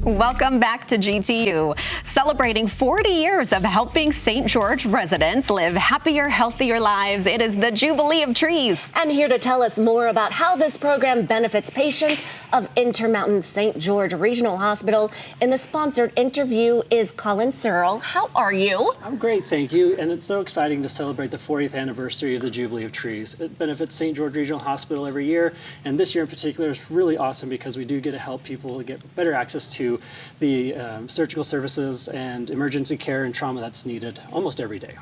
Welcome back to GTU. Celebrating 40 years of helping St. George residents live happier, healthier lives. It is the Jubilee of Trees. And here to tell us more about how this program benefits patients of Intermountain St. George Regional Hospital in the sponsored interview is Colin Searle. How are you? I'm great, thank you. And it's so exciting to celebrate the 40th anniversary of the Jubilee of Trees. It benefits St. George Regional Hospital every year. And this year in particular is really awesome because we do get to help people get better access to the surgical services and emergency care and trauma that's needed almost every day.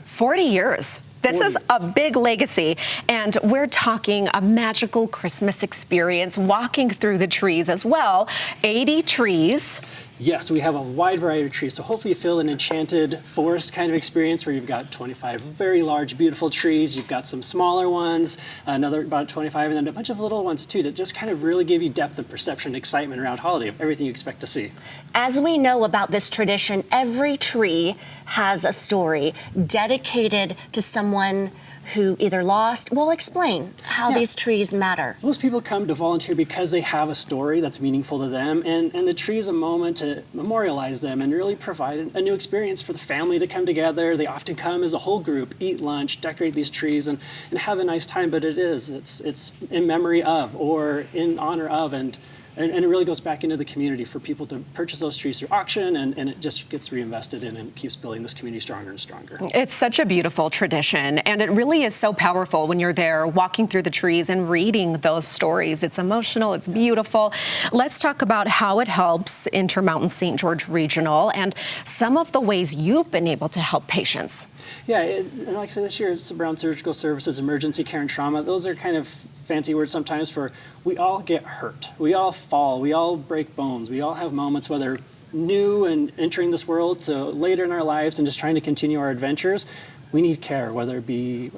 40 years. This is a big legacy, and we're talking a magical Christmas experience, walking through the trees as well. 80 trees. Yes, we have a wide variety of trees, so hopefully you feel an enchanted forest kind of experience where you've got 25 very large, beautiful trees. You've got some smaller ones, another about 25, and then a bunch of little ones too that just kind of really give you depth of perception, excitement around holiday of everything you expect to see. As we know about this tradition, every tree has a story dedicated to someone who either lost. Well, explain how these trees matter. Most people come to volunteer because they have a story that's meaningful to them, and the tree is a moment to memorialize them and really provide a new experience for the family to come together. They often come as a whole group, eat lunch, decorate these trees, and have a nice time, but it's in memory of or in honor of, and it really goes back into the community for people to purchase those trees through auction, and it just gets reinvested in and keeps building this community stronger and stronger. It's such a beautiful tradition, and it really is so powerful when you're there walking through the trees and reading those stories. It's emotional, it's beautiful. Let's talk about how it helps Intermountain St. George Regional and some of the ways you've been able to help patients. Yeah, and like I said, this year it's around surgical services, emergency care, and trauma. Those are kind of fancy words sometimes for we all get hurt, we all fall, we all break bones, we all have moments, whether new and entering this world to later in our lives and just trying to continue our adventures. We need care, whether it be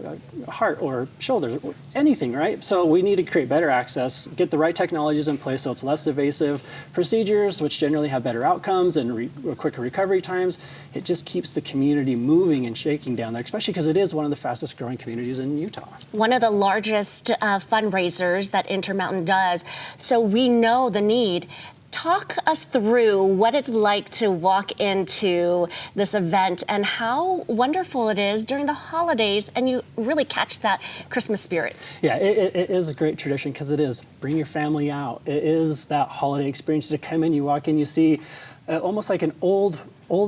heart or shoulders, or anything, right? So we need to create better access, get the right technologies in place so it's less invasive procedures, which generally have better outcomes and quicker recovery times. It just keeps the community moving and shaking down there, especially because it is one of the fastest growing communities in Utah. One of the largest fundraisers that Intermountain does, so we know the need. Talk us through what it's like to walk into this event and how wonderful it is during the holidays, and you really catch that Christmas spirit. Yeah, it is a great tradition because it is. Bring your family out. It is that holiday experience to come in, you walk in, you see almost like an old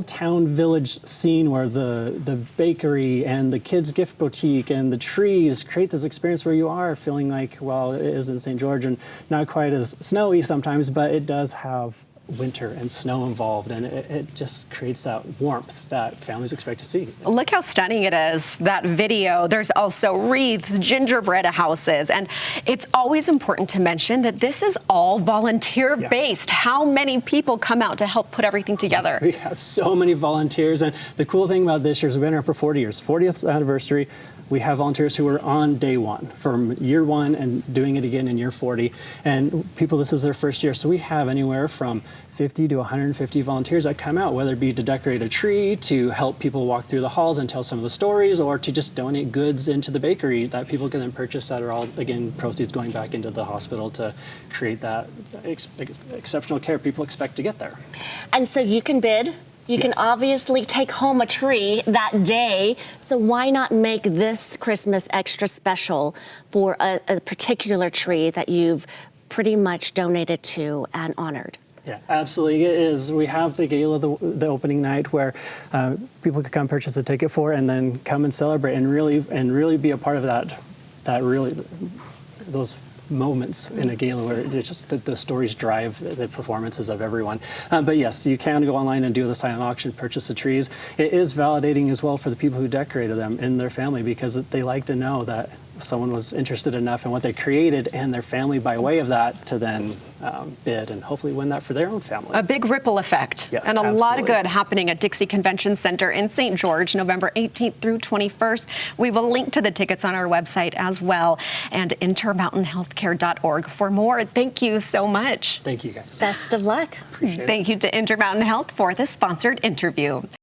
town village scene where the bakery and the kids gift boutique and the trees create this experience where you are feeling like, well, it is in St. George and not quite as snowy sometimes, but it does have winter and snow involved, and it just creates that warmth that families expect to see. Look how stunning it is, that video. There's also wreaths, gingerbread houses, and it's always important to mention that this is all volunteer-based. Yeah. How many people come out to help put everything together? We have so many volunteers, and the cool thing about this year is we've been here for 40 years, 40th anniversary. We have volunteers who are on day one, from year one and doing it again in year 40. And people, this is their first year. So we have anywhere from 50 to 150 volunteers that come out, whether it be to decorate a tree, to help people walk through the halls and tell some of the stories, or to just donate goods into the bakery that people can then purchase that are all, again, proceeds going back into the hospital to create that exceptional care people expect to get there. And so you can bid. You can obviously take home a tree that day, so why not make this Christmas extra special for a particular tree that you've pretty much donated to and honored? Yeah, absolutely. It is. We have the gala, the opening night, where people can come purchase a ticket for, and then come and celebrate and really be a part of those moments in a gala where it's just the stories drive the performances of everyone. But yes, you can go online and do the silent auction, purchase the trees. It is validating as well for the people who decorated them in their family, because they like to know that someone was interested enough in what they created and their family by way of that to then bid and hopefully win that for their own family. A big ripple effect. Yes, and a absolutely. lot of good happening at Dixie Convention Center in St. George, November 18th through 21st. We will link to the tickets on our website as well, and intermountainhealthcare.org for more. Thank you so much. Thank you, guys. Best of luck. Appreciate it. Thank you to Intermountain Health for the sponsored interview.